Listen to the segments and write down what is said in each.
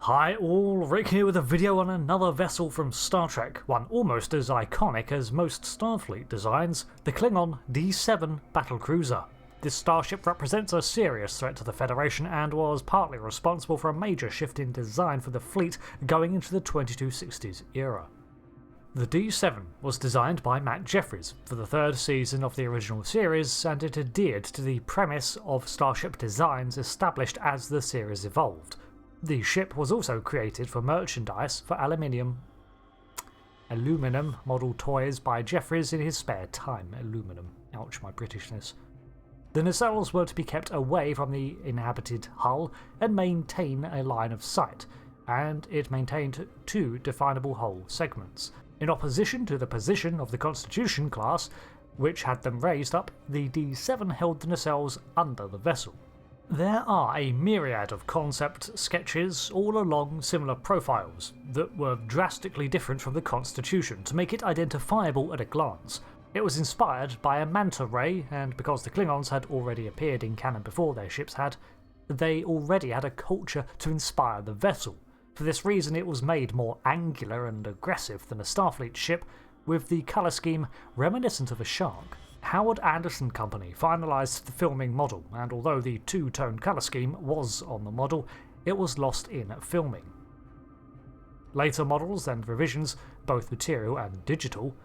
Hi all, Rick here with a video on another vessel from Star Trek, one almost as iconic as most Starfleet designs, the Klingon D7 Battlecruiser. This starship represents a serious threat to the Federation and was partly responsible for a major shift in design for the fleet going into the 2260s era. The D7 was designed by Matt Jeffries for the third season of the original series, and it adhered to the premise of starship designs established as the series evolved. The ship was also created for merchandise for aluminum model toys by Jeffries in his spare time. Aluminum. Ouch, my Britishness. The nacelles were to be kept away from the inhabited hull and maintain a line of sight, and it maintained two definable hull segments. In opposition to the position of the Constitution class, which had them raised up, the D7 held the nacelles under the vessel. There are a myriad of concept sketches all along similar profiles that were drastically different from the Constitution to make it identifiable at a glance. It was inspired by a manta ray, and because the Klingons had already appeared in canon before their ships had, they already had a culture to inspire the vessel. For this reason it was made more angular and aggressive than a Starfleet ship, with the colour scheme reminiscent of a shark. Howard Anderson Company finalised the filming model, and although the two-tone colour scheme was on the model, it was lost in filming. Later models and revisions, both material and digital,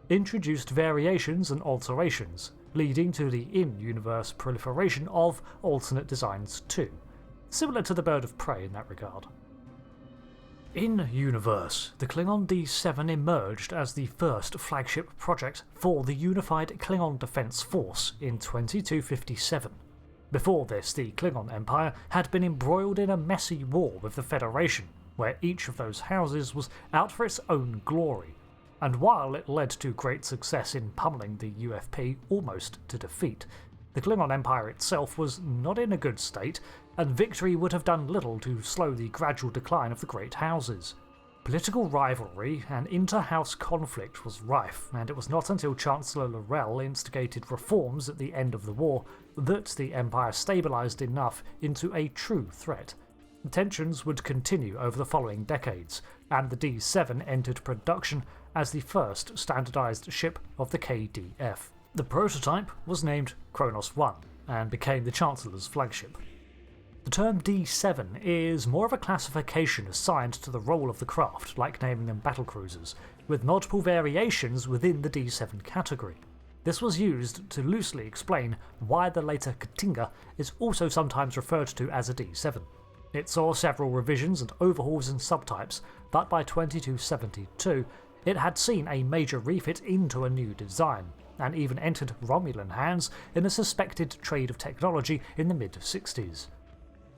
introduced variations and alterations, leading to the in-universe proliferation of alternate designs too, similar to the Bird of Prey in that regard. In-universe, the Klingon D7 emerged as the first flagship project for the unified Klingon Defence Force in 2257. Before this, the Klingon Empire had been embroiled in a messy war with the Federation, where each of those houses was out for its own glory, and while it led to great success in pummeling the UFP almost to defeat, the Klingon Empire itself was not in a good state, and victory would have done little to slow the gradual decline of the great houses. Political rivalry and inter-house conflict was rife, and it was not until Chancellor Laurel instigated reforms at the end of the war that the Empire stabilised enough into a true threat. Tensions would continue over the following decades, and the D7 entered production as the first standardised ship of the KDF. The prototype was named qo'nos 1 and became the Chancellor's flagship. The term D7 is more of a classification assigned to the role of the craft, like naming them battlecruisers, with multiple variations within the D7 category. This was used to loosely explain why the later Katinga is also sometimes referred to as a D7. It saw several revisions and overhauls in subtypes, but by 2272 it had seen a major refit into a new design, and even entered Romulan hands in a suspected trade of technology in the mid-60s.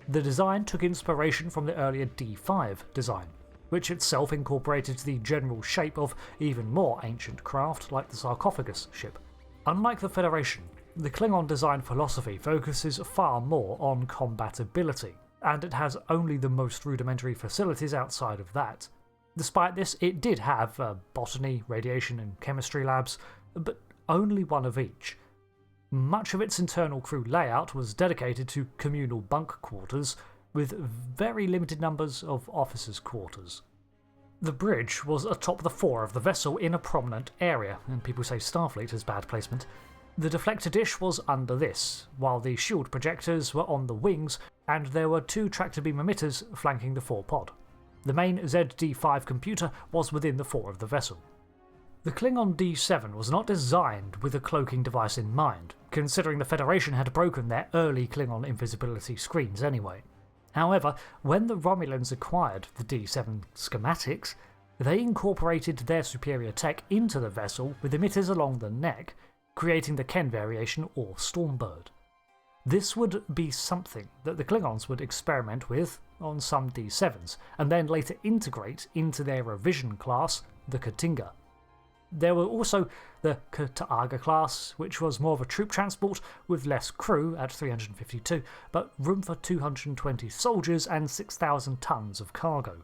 The design took inspiration from the earlier D5 design, which itself incorporated the general shape of even more ancient craft like the sarcophagus ship. Unlike the Federation, the Klingon design philosophy focuses far more on combatability, and it has only the most rudimentary facilities outside of that. Despite this, it did have botany, radiation and chemistry labs, but only one of each. Much of its internal crew layout was dedicated to communal bunk quarters, with very limited numbers of officers' quarters. The bridge was atop the fore of the vessel in a prominent area, and people say Starfleet has bad placement. The deflector dish was under this, while the shield projectors were on the wings, and there were two tractor beam emitters flanking the forepod. The main ZD5 computer was within the fore of the vessel. The Klingon D7 was not designed with a cloaking device in mind, considering the Federation had broken their early Klingon invisibility screens anyway. However, when the Romulans acquired the D7 schematics, they incorporated their superior tech into the vessel with emitters along the neck, creating the Ken variation or Stormbird. This would be something that the Klingons would experiment with on some D7s, and then later integrate into their revision class, the Katinga. There were also the K'ta'aga class, which was more of a troop transport with less crew at 352, but room for 220 soldiers and 6,000 tons of cargo.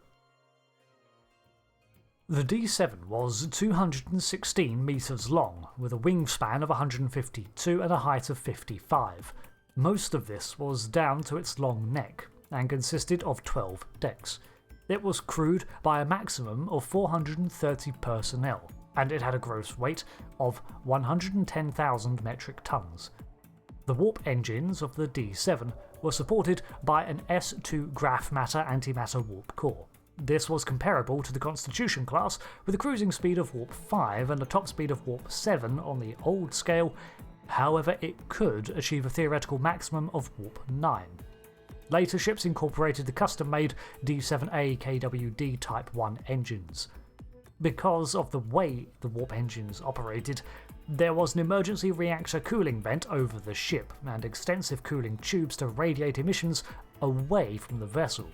The D7 was 216 metres long, with a wingspan of 152 and a height of 55. Most of this was down to its long neck, and consisted of 12 decks. It was crewed by a maximum of 430 personnel, and it had a gross weight of 110,000 metric tons. The warp engines of the D7 were supported by an S2 graph matter antimatter warp core. This was comparable to the Constitution class, with a cruising speed of warp 5 and a top speed of warp 7 on the old scale. However, it could achieve a theoretical maximum of warp 9. Later ships incorporated the custom-made D7A KWD Type 1 engines. Because of the way the warp engines operated, there was an emergency reactor cooling vent over the ship, and extensive cooling tubes to radiate emissions away from the vessel.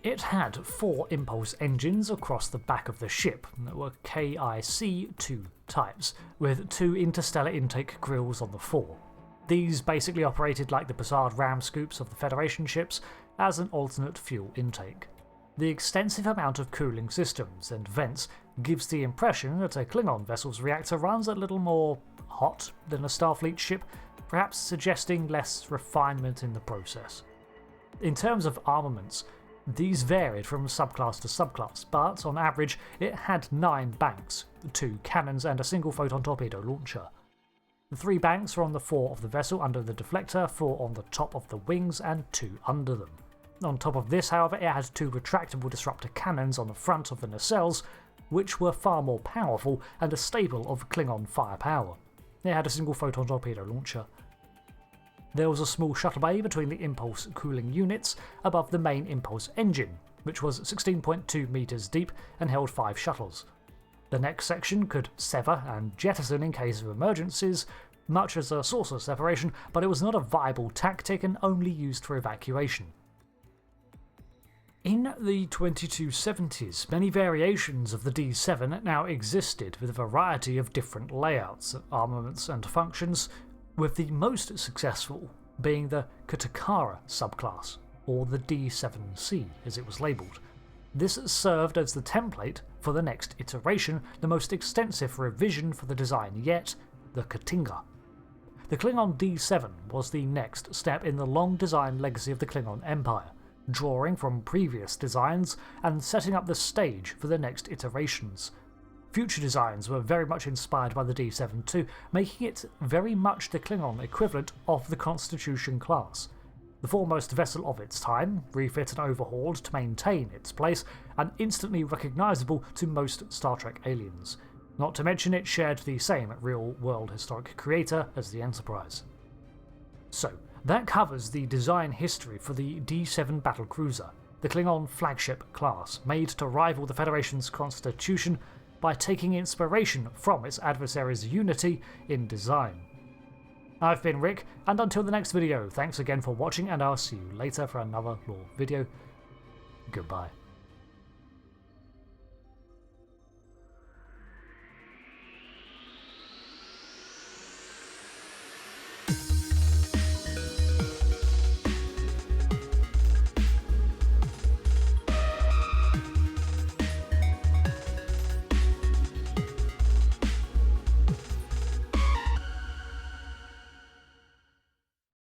It had 4 impulse engines across the back of the ship that were KIC-2 types, with 2 interstellar intake grills on the fore. These basically operated like the Picard ram scoops of the Federation ships as an alternate fuel intake. The extensive amount of cooling systems and vents gives the impression that a Klingon vessel's reactor runs a little more hot than a Starfleet ship, perhaps suggesting less refinement in the process. In terms of armaments, these varied from subclass to subclass, but on average it had 9 banks, 2 cannons and a single photon torpedo launcher. The 3 banks were on the fore of the vessel under the deflector, 4 on the top of the wings and 2 under them. On top of this, however, it had 2 retractable disruptor cannons on the front of the nacelles, which were far more powerful and a staple of Klingon firepower. It had a single photon torpedo launcher. There was a small shuttle bay between the impulse cooling units above the main impulse engine, which was 16.2 meters deep and held 5 shuttles. The next section could sever and jettison in case of emergencies, much as a saucer separation, but it was not a viable tactic and only used for evacuation. In the 2270s, many variations of the D7 now existed with a variety of different layouts, armaments and functions, with the most successful being the Katakara subclass, or the D7C as it was labelled. This served as the template for the next iteration, the most extensive revision for the design yet, the Katinga. The Klingon D7 was the next step in the long design legacy of the Klingon Empire, drawing from previous designs and setting up the stage for the next iterations. Future designs were very much inspired by the D7 too, making it very much the Klingon equivalent of the Constitution class. The foremost vessel of its time, refit and overhauled to maintain its place, and instantly recognisable to most Star Trek aliens. Not to mention it shared the same real-world historic creator as the Enterprise. So, that covers the design history for the D7 Battlecruiser, the Klingon flagship class, made to rival the Federation's Constitution by taking inspiration from its adversary's unity in design. I've been Rick, and until the next video, thanks again for watching, and I'll see you later for another lore video. Goodbye.